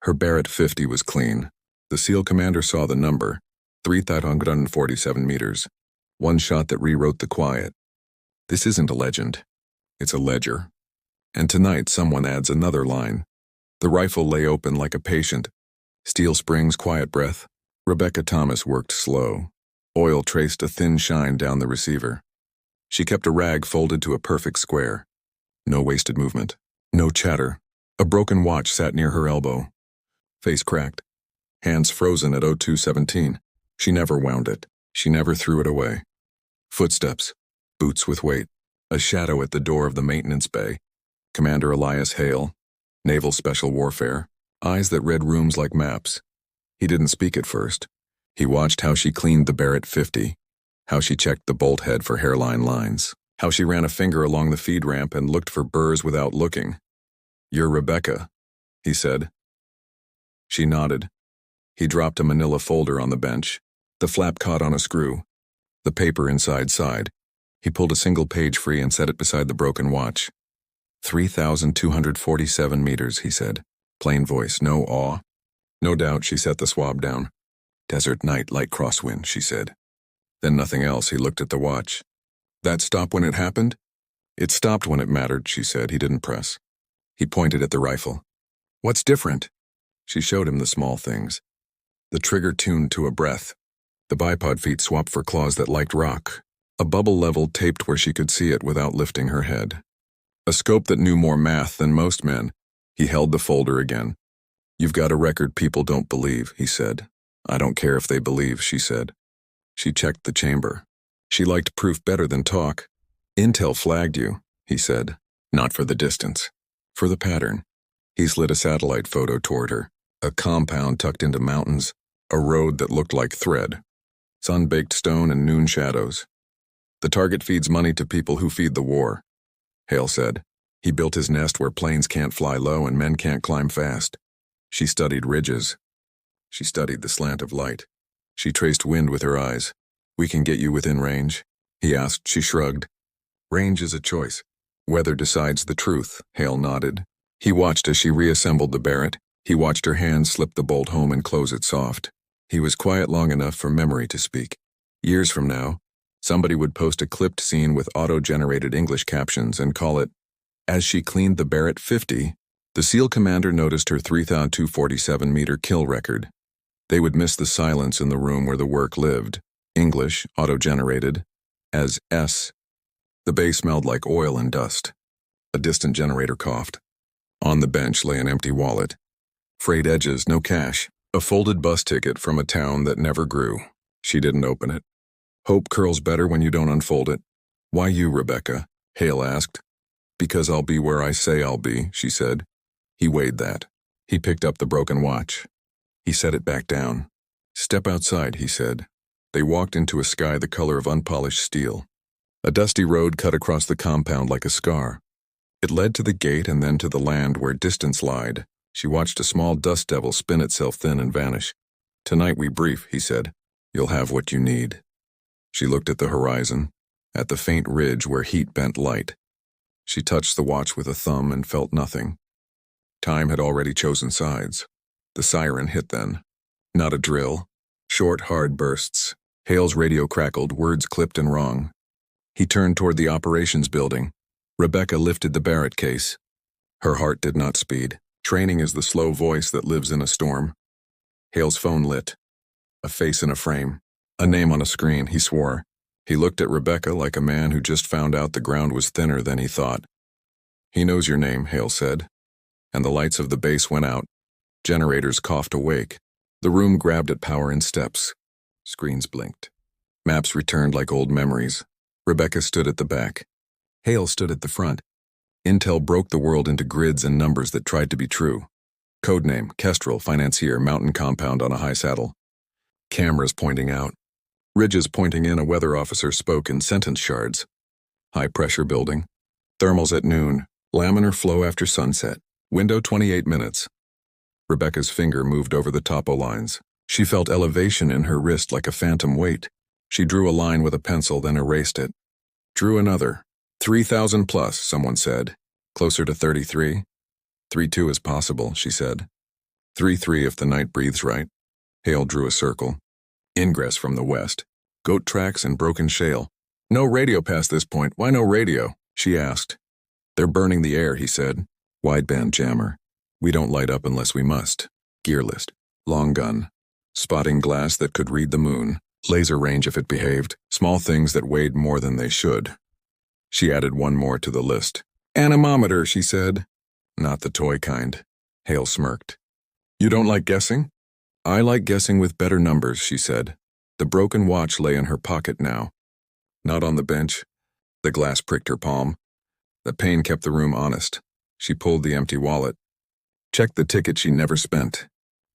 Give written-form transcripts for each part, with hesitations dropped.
Her Barrett 50 was clean. The SEAL commander saw the number, 3,547 meters. One shot that rewrote the quiet. This isn't a legend. It's a ledger. And tonight someone adds another line. The rifle lay open like a patient. Steel springs, quiet breath. Rebeca Thomas worked slow. Oil traced a thin shine down the receiver. She kept a rag folded to a perfect square. No wasted movement. No chatter. A broken watch sat near her elbow. Face cracked. Hands frozen at 02:17. She never wound it. She never threw it away. Footsteps. Boots with weight. A shadow at the door of the maintenance bay. Commander Elias Hale. Naval Special Warfare. Eyes that read rooms like maps. He didn't speak at first. He watched how she cleaned the Barrett 50. How she checked the bolt head for hairline lines. How she ran a finger along the feed ramp and looked for burrs without looking. "You're Rebeca," he said. She nodded. He dropped a manila folder on the bench. The flap caught on a screw. The paper inside sighed. He pulled a single page free and set it beside the broken watch. 3,247 meters, he said. Plain voice, no awe. No doubt, she set the swab down. Desert night, light crosswind, she said. Then nothing else, he looked at the watch. That stop when it happened? It stopped when it mattered, she said. He didn't press. He pointed at the rifle. What's different? She showed him the small things. The trigger tuned to a breath. The bipod feet swapped for claws that liked rock. A bubble level taped where she could see it without lifting her head. A scope that knew more math than most men. He held the folder again. You've got a record people don't believe, he said. I don't care if they believe, she said. She checked the chamber. She liked proof better than talk. Intel flagged you, he said. Not for the distance. For the pattern. He slid a satellite photo toward her. A compound tucked into mountains. A road that looked like thread. Sun-baked stone and noon shadows. The target feeds money to people who feed the war, Hale said. He built his nest where planes can't fly low and men can't climb fast. She studied ridges. She studied the slant of light. She traced wind with her eyes. We can get you within range, he asked. She shrugged. Range is a choice. Weather decides the truth, Hale nodded. He watched as she reassembled the Barrett. He watched her hands slip the bolt home and close it soft. He was quiet long enough for memory to speak. Years from now, somebody would post a clipped scene with auto-generated English captions and call it, As she cleaned the Barrett 50, the SEAL commander noticed her 3,247-meter kill record. They would miss the silence in the room where the work lived, English, auto-generated, as S. The bay smelled like oil and dust. A distant generator coughed. On the bench lay an empty wallet. Frayed edges, no cash. A folded bus ticket from a town that never grew. She didn't open it. Hope curls better when you don't unfold it. Why you, Rebeca? Hale asked. Because I'll be where I say I'll be, she said. He weighed that. He picked up the broken watch. He set it back down. Step outside, he said. They walked into a sky the color of unpolished steel. A dusty road cut across the compound like a scar. It led to the gate and then to the land where distance lied. She watched a small dust devil spin itself thin and vanish. Tonight we brief, he said. You'll have what you need. She looked at the horizon, at the faint ridge where heat bent light. She touched the watch with a thumb and felt nothing. Time had already chosen sides. The siren hit then. Not a drill. Short, hard bursts. Hale's radio crackled, words clipped and wrong. He turned toward the operations building. Rebeca lifted the Barrett case. Her heart did not speed. Training is the slow voice that lives in a storm. Hale's phone lit. A face in a frame. A name on a screen, he swore. He looked at Rebeca like a man who just found out the ground was thinner than he thought. He knows your name, Hale said. And the lights of the base went out. Generators coughed awake. The room grabbed at power in steps. Screens blinked. Maps returned like old memories. Rebeca stood at the back. Hale stood at the front. Intel broke the world into grids and numbers that tried to be true. Codename, Kestrel, financier, mountain compound on a high saddle. Cameras pointing out. Ridges pointing in. A weather officer spoke in sentence shards. High-pressure building. Thermals at noon. Laminar flow after sunset. Window 28 minutes. Rebecca's finger moved over the topo lines. She felt elevation in her wrist like a phantom weight. She drew a line with a pencil, then erased it. Drew another. 3,000 plus, someone said. Closer to 33. 3-2 is possible, she said. 3-3 if the night breathes right. Hale drew a circle. Ingress from the west. Goat tracks and broken shale. No radio past this point. Why no radio? She asked. They're burning the air, he said. Wideband jammer. We don't light up unless we must. Gear list. Long gun. Spotting glass that could read the moon. Laser range if it behaved. Small things that weighed more than they should. She added one more to the list. Anemometer, she said. Not the toy kind. Hale smirked. You don't like guessing? I like guessing with better numbers, she said. The broken watch lay in her pocket now. Not on the bench. The glass pricked her palm. The pain kept the room honest. She pulled the empty wallet. Checked the ticket she never spent.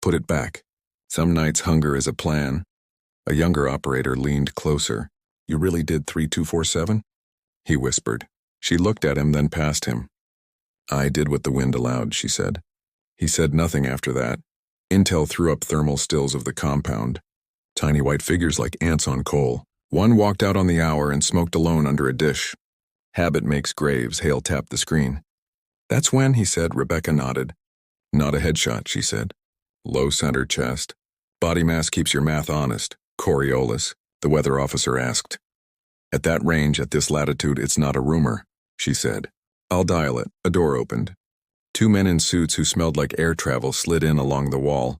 Put it back. Some nights hunger is a plan. A younger operator leaned closer. You really did 3247? He whispered. She looked at him, then past him. I did what the wind allowed, she said. He said nothing after that. Intel threw up thermal stills of the compound. Tiny white figures like ants on coal. One walked out on the hour and smoked alone under a dish. Habit makes graves, Hale tapped the screen. That's when, he said. Rebeca nodded. Not a headshot, she said. Low center chest. Body mass keeps your math honest. Coriolis, the weather officer asked. At that range, at this latitude, it's not a rumor, she said. I'll dial it. A door opened. Two men in suits who smelled like air travel slid in along the wall.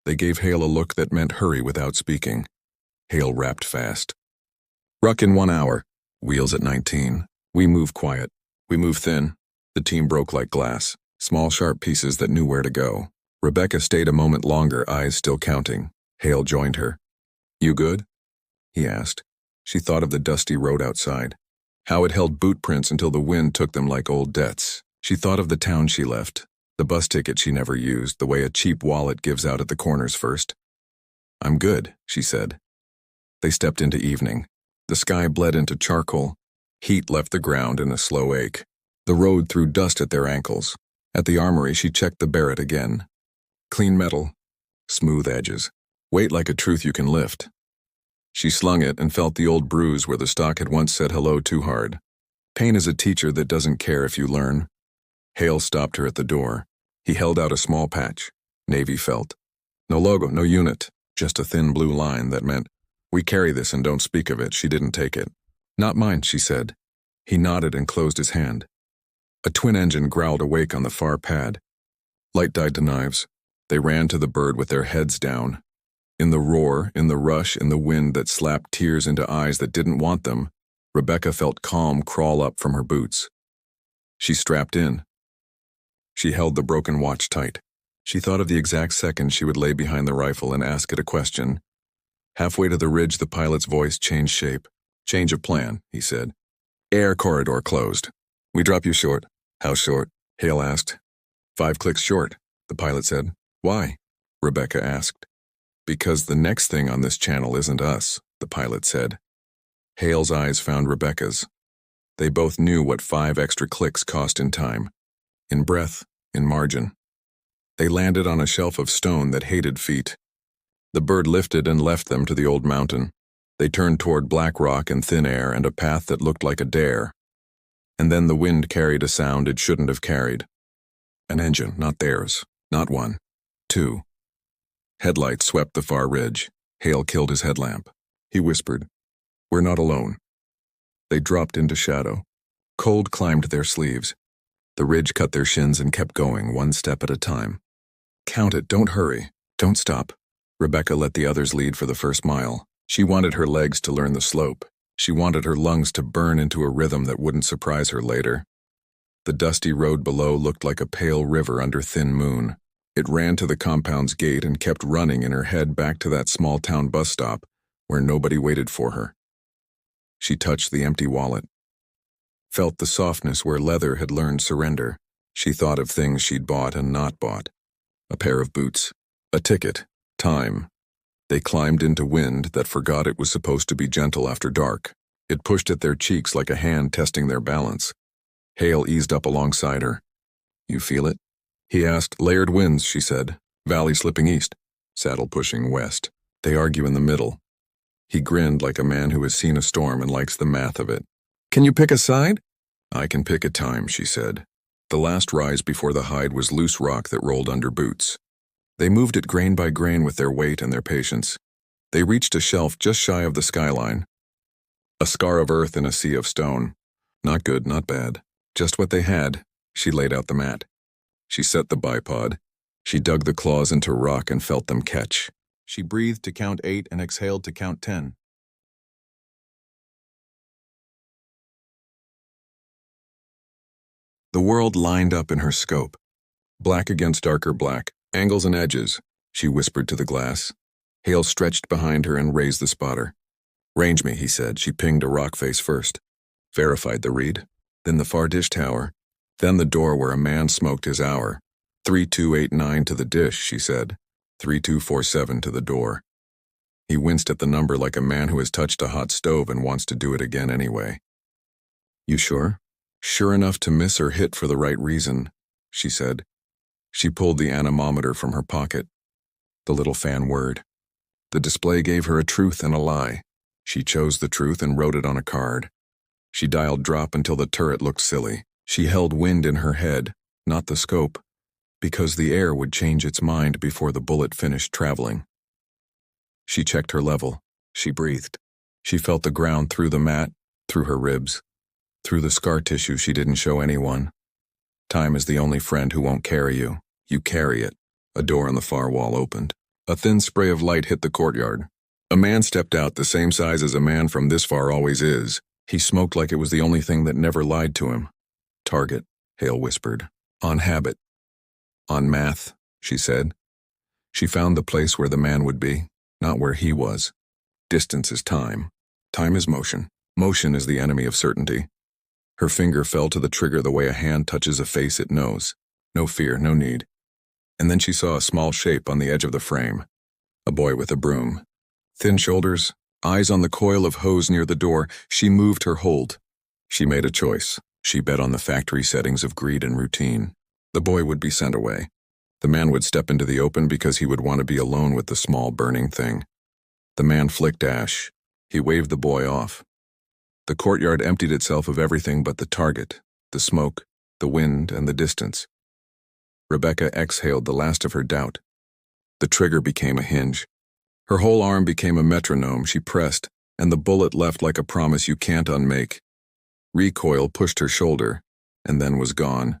They gave Hale a look that meant hurry without speaking. Hale rapped fast. Ruck in 1 hour. Wheels at 19. We move quiet. We move thin. The team broke like glass. Small, sharp pieces that knew where to go. Rebeca stayed a moment longer, eyes still counting. Hale joined her. You good? He asked. She thought of the dusty road outside. How it held boot prints until the wind took them like old debts. She thought of the town she left, the bus ticket she never used, the way a cheap wallet gives out at the corners first. I'm good, she said. They stepped into evening. The sky bled into charcoal. Heat left the ground in a slow ache. The road threw dust at their ankles. At the armory, she checked the Barrett again. Clean metal. Smooth edges. Weight like a truth you can lift. She slung it and felt the old bruise where the stock had once said hello too hard. Pain is a teacher that doesn't care if you learn. Hale stopped her at the door. He held out a small patch. Navy felt. No logo, no unit. Just a thin blue line that meant, we carry this and don't speak of it. She didn't take it. Not mine, she said. He nodded and closed his hand. A twin engine growled awake on the far pad. Light died to knives. They ran to the bird with their heads down. In the roar, in the rush, in the wind that slapped tears into eyes that didn't want them, Rebeca felt calm crawl up from her boots. She strapped in. She held the broken watch tight. She thought of the exact second she would lay behind the rifle and ask it a question. Halfway to the ridge, the pilot's voice changed shape. Change of plan, he said. Air corridor closed. We drop you short. How short? Hale asked. 5 clicks short, the pilot said. Why? Rebeca asked. Because the next thing on this channel isn't us, the pilot said. Hale's eyes found Rebecca's. They both knew what 5 extra clicks cost in time. In breath, in margin. They landed on a shelf of stone that hated feet. The bird lifted and left them to the old mountain. They turned toward black rock and thin air and a path that looked like a dare. And then the wind carried a sound it shouldn't have carried. An engine, not theirs. Not 1. 2. Headlights swept the far ridge. Hale killed his headlamp. He whispered, We're not alone. They dropped into shadow. Cold climbed their sleeves. The ridge cut their shins and kept going, 1 step at a time. Count it, don't hurry, don't stop. Rebeca let the others lead for the first mile. She wanted her legs to learn the slope. She wanted her lungs to burn into a rhythm that wouldn't surprise her later. The dusty road below looked like a pale river under thin moon. It ran to the compound's gate and kept running in her head back to that small-town bus stop where nobody waited for her. She touched the empty wallet. Felt the softness where leather had learned surrender. She thought of things she'd bought and not bought. A pair of boots. A ticket. Time. They climbed into wind that forgot it was supposed to be gentle after dark. It pushed at their cheeks like a hand testing their balance. Hale eased up alongside her. You feel it? He asked. Layered winds, she said. Valley slipping east. Saddle pushing west. They argue in the middle. He grinned like a man who has seen a storm and likes the math of it. Can you pick a side? I can pick a time, she said. The last rise before the hide was loose rock that rolled under boots. They moved it grain by grain with their weight and their patience. They reached a shelf just shy of the skyline. A scar of earth in a sea of stone. Not good, not bad. Just what they had. She laid out the mat. She set the bipod. She dug the claws into rock and felt them catch. She breathed to count 8 and exhaled to count 10. The world lined up in her scope. Black against darker black, angles and edges, she whispered to the glass. Hale stretched behind her and raised the spotter. Range me, he said. She pinged a rock face first. Verified the read. Then the far dish tower. Then the door where a man smoked his hour. 3289 to the dish, she said. 3247 to the door. He winced at the number like a man who has touched a hot stove and wants to do it again anyway. You sure? Sure enough to miss or hit for the right reason, she said. She pulled the anemometer from her pocket. The little fan whirred. The display gave her a truth and a lie. She chose the truth and wrote it on a card. She dialed drop until the turret looked silly. She held wind in her head, not the scope, because the air would change its mind before the bullet finished traveling. She checked her level. She breathed. She felt the ground through the mat, through her ribs, through the scar tissue she didn't show anyone. Time is the only friend who won't carry you. You carry it. A door on the far wall opened. A thin spray of light hit the courtyard. A man stepped out, the same size as a man from this far always is. He smoked like it was the only thing that never lied to him. Target, Hale whispered. On habit. On math, she said. She found the place where the man would be, not where he was. Distance is time. Time is motion. Motion is the enemy of certainty. Her finger fell to the trigger the way a hand touches a face it knows. No fear, no need. And then she saw a small shape on the edge of the frame. A boy with a broom. Thin shoulders, eyes on the coil of hose near the door. She moved her hold. She made a choice. She bet on the factory settings of greed and routine. The boy would be sent away. The man would step into the open because he would want to be alone with the small burning thing. The man flicked ash. He waved the boy off. The courtyard emptied itself of everything but the target, the smoke, the wind, and the distance. Rebeca exhaled the last of her doubt. The trigger became a hinge. Her whole arm became a metronome. She pressed, and the bullet left like a promise you can't unmake. Recoil pushed her shoulder, and then was gone.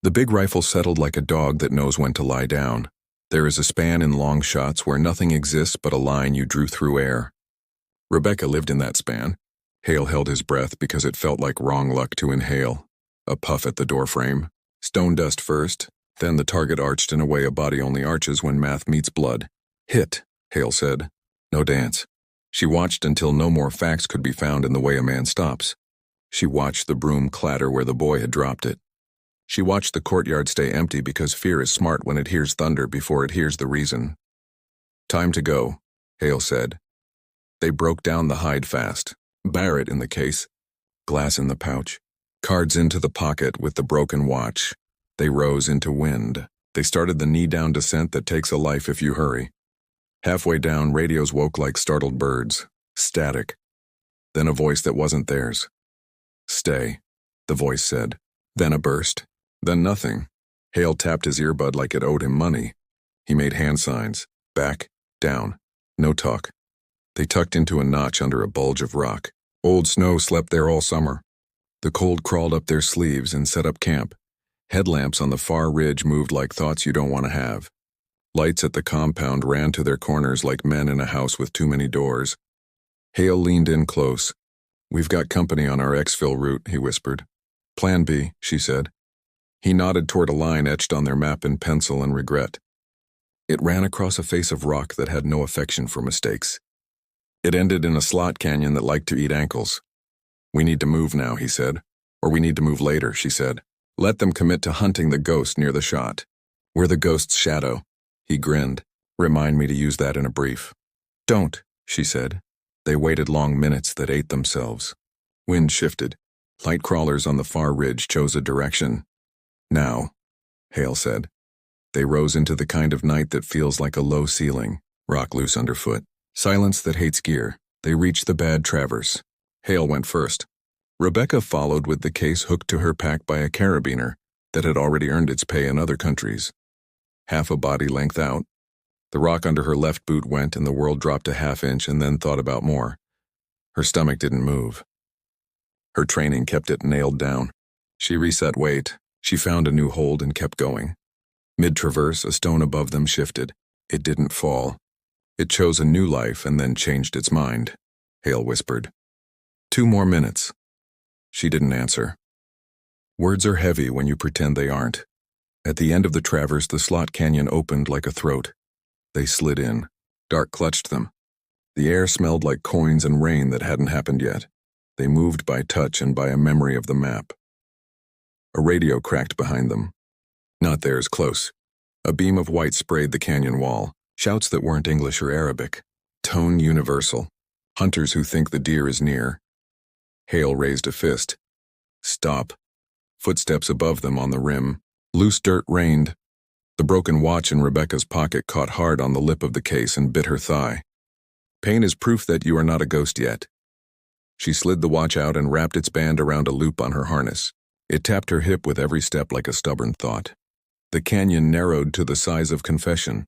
The big rifle settled like a dog that knows when to lie down. There is a span in long shots where nothing exists but a line you drew through air. Rebeca lived in that span. Hale held his breath because it felt like wrong luck to inhale. A puff at the doorframe. Stone dust first, then the target arched in a way a body only arches when math meets blood. Hit, Hale said. No dance. She watched until no more facts could be found in the way a man stops. She watched the broom clatter where the boy had dropped it. She watched the courtyard stay empty because fear is smart when it hears thunder before it hears the reason. Time to go, Hale said. They broke down the hide fast. Barrett in the case. Glass in the pouch. Cards into the pocket with the broken watch. They rose into wind. They started the knee-down descent that takes a life if you hurry. Halfway down, radios woke like startled birds. Static. Then a voice that wasn't theirs. Stay, the voice said. Then a burst. Then nothing. Hale tapped his earbud like it owed him money. He made hand signs. Back, down. No talk. They tucked into a notch under a bulge of rock. Old snow slept there all summer. The cold crawled up their sleeves and set up camp. Headlamps on the far ridge moved like thoughts you don't want to have. Lights at the compound ran to their corners like men in a house with too many doors. Hale leaned in close. We've got company on our exfil route, he whispered. Plan B, she said. He nodded toward a line etched on their map in pencil and regret. It ran across a face of rock that had no affection for mistakes. It ended in a slot canyon that liked to eat ankles. We need to move now, he said. Or we need to move later, she said. Let them commit to hunting the ghost near the shot. We're the ghost's shadow. He grinned. Remind me to use that in a brief. Don't, she said. They waited long minutes that ate themselves. Wind shifted. Light crawlers on the far ridge chose a direction. Now, Hale said. They rose into the kind of night that feels like a low ceiling, rock loose underfoot. Silence that hates gear. They reached the bad traverse. Hale went first. Rebeca followed with the case hooked to her pack by a carabiner that had already earned its pay in other countries. half a body length out. The rock under her left boot went and the world dropped a half-inch and then thought about more. Her stomach didn't move. Her training kept it nailed down. She reset weight. She found a new hold and kept going. Mid-traverse, a stone above them shifted. It didn't fall. It chose a new life and then changed its mind. Hale whispered. 2 more minutes. She didn't answer. Words are heavy when you pretend they aren't. At the end of the traverse, the slot canyon opened like a throat. They slid in. Dark clutched them. The air smelled like coins and rain that hadn't happened yet. They moved by touch and by a memory of the map. A radio cracked behind them. Not theirs, close. A beam of white sprayed the canyon wall. Shouts that weren't English or Arabic. Tone universal. Hunters who think the deer is near. Hale raised a fist. Stop. Footsteps above them on the rim. Loose dirt rained. The broken watch in Rebecca's pocket caught hard on the lip of the case and bit her thigh. Pain is proof that you are not a ghost yet. She slid the watch out and wrapped its band around a loop on her harness. It tapped her hip with every step like a stubborn thought. The canyon narrowed to the size of confession.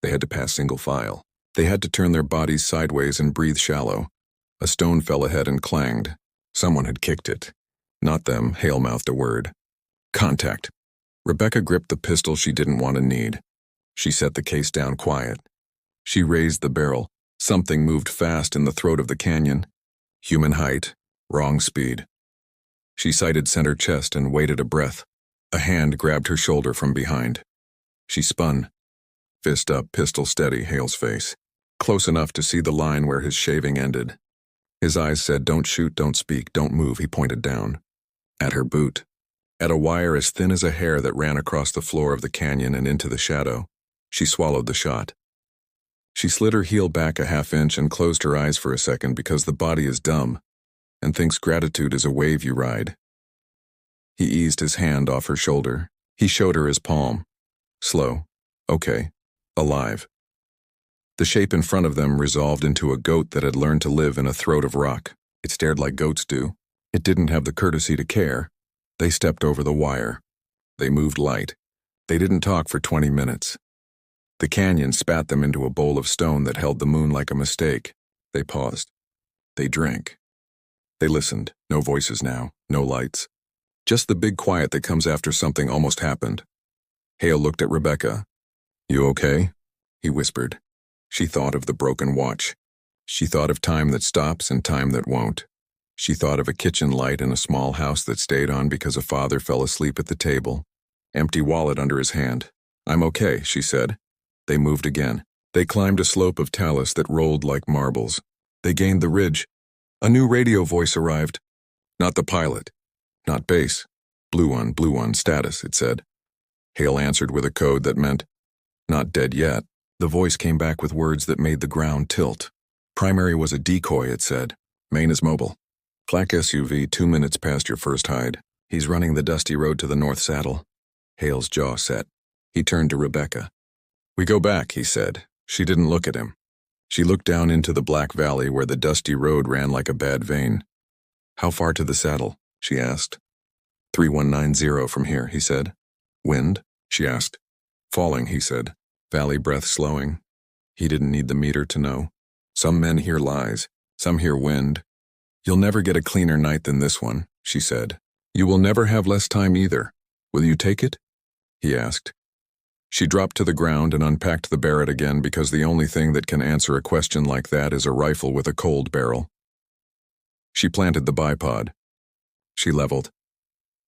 They had to pass single file. They had to turn their bodies sideways and breathe shallow. A stone fell ahead and clanged. Someone had kicked it. Not them, Hale mouthed a word. Contact. Rebecca gripped the pistol she didn't want to need. She set the case down quiet. She raised the barrel. Something moved fast in the throat of the canyon. Human height, wrong speed. She sighted center chest and waited a breath. A hand grabbed her shoulder from behind. She spun. Fist up, pistol steady, Hale's face. Close enough to see the line where his shaving ended. His eyes said, "Don't shoot, don't speak, don't move," he pointed down. At her boot. At a wire as thin as a hair that ran across the floor of the canyon and into the shadow. She swallowed the shot. She slid her heel back a half-inch and closed her eyes for a second because the body is dumb and thinks gratitude is a wave you ride. He eased his hand off her shoulder. He showed her his palm. Slow. Okay. Alive. The shape in front of them resolved into a goat that had learned to live in a throat of rock. It stared like goats do. It didn't have the courtesy to care. They stepped over the wire. They moved light. They didn't talk for 20 minutes. The canyon spat them into a bowl of stone that held the moon like a mistake. They paused. They drank. They listened. No voices now. No lights. Just the big quiet that comes after something almost happened. Hale looked at Rebecca. You okay? He whispered. She thought of the broken watch. She thought of time that stops and time that won't. She thought of a kitchen light in a small house that stayed on because a father fell asleep at the table. Empty wallet under his hand. I'm okay, she said. They moved again. They climbed a slope of talus that rolled like marbles. They gained the ridge. A new radio voice arrived. Not the pilot. Not base. Blue one, status, it said. Hale answered with a code that meant, not dead yet. The voice came back with words that made the ground tilt. Primary was a decoy, it said. Main is mobile. Clack SUV 2 minutes past your first hide. He's running the dusty road to the north saddle. Hale's jaw set. He turned to Rebecca. We go back, he said. She didn't look at him. She looked down into the black valley where the dusty road ran like a bad vein. How far to the saddle? She asked. 3190 from here, he said. Wind? She asked. Falling, he said. Valley breath slowing. He didn't need the meter to know. Some men hear lies. Some hear wind. You'll never get a cleaner night than this one, she said. You will never have less time either. Will you take it? He asked. She dropped to the ground and unpacked the Barrett again because the only thing that can answer a question like that is a rifle with a cold barrel. She planted the bipod. She leveled.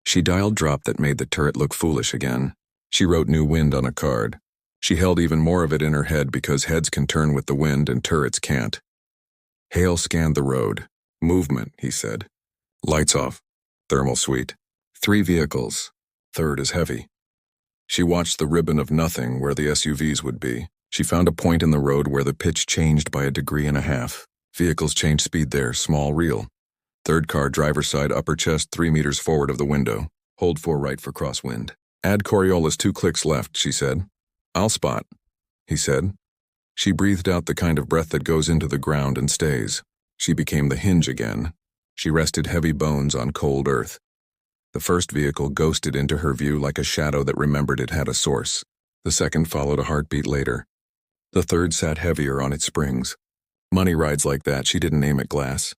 She dialed drop that made the turret look foolish again. She wrote new wind on a card. She held even more of it in her head because heads can turn with the wind and turrets can't. Hale scanned the road. Movement, he said. Lights off. Thermal suite. 3 vehicles. Third is heavy. She watched the ribbon of nothing where the SUVs would be. She found a point in the road where the pitch changed by 1.5 degrees. Vehicles changed speed there, small, real. Third car, driver's side, upper chest, 3 meters forward of the window. Hold 4 right for crosswind. Add Coriolis 2 clicks left, she said. I'll spot, he said. She breathed out the kind of breath that goes into the ground and stays. She became the hinge again. She rested heavy bones on cold earth. The first vehicle ghosted into her view like a shadow that remembered it had a source. The second followed a heartbeat later. The third sat heavier on its springs. Money rides like that, she didn't aim at glass.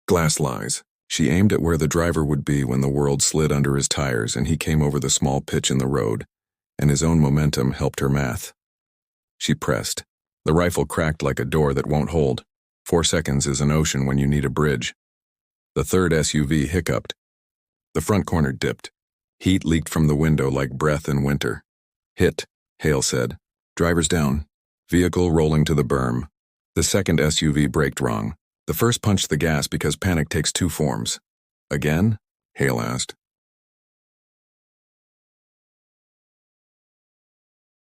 Glass lies. She aimed at where the driver would be when the world slid under his tires and he came over the small pitch in the road, and his own momentum helped her math. She pressed. The rifle cracked like a door that won't hold. 4 seconds is an ocean when you need a bridge. The third SUV hiccuped. The front corner dipped. Heat leaked from the window like breath in winter. Hit, Hale said. Driver's down. Vehicle rolling to the berm. The second SUV braked wrong. The first punched the gas because panic takes 2 forms. Again? Hale asked.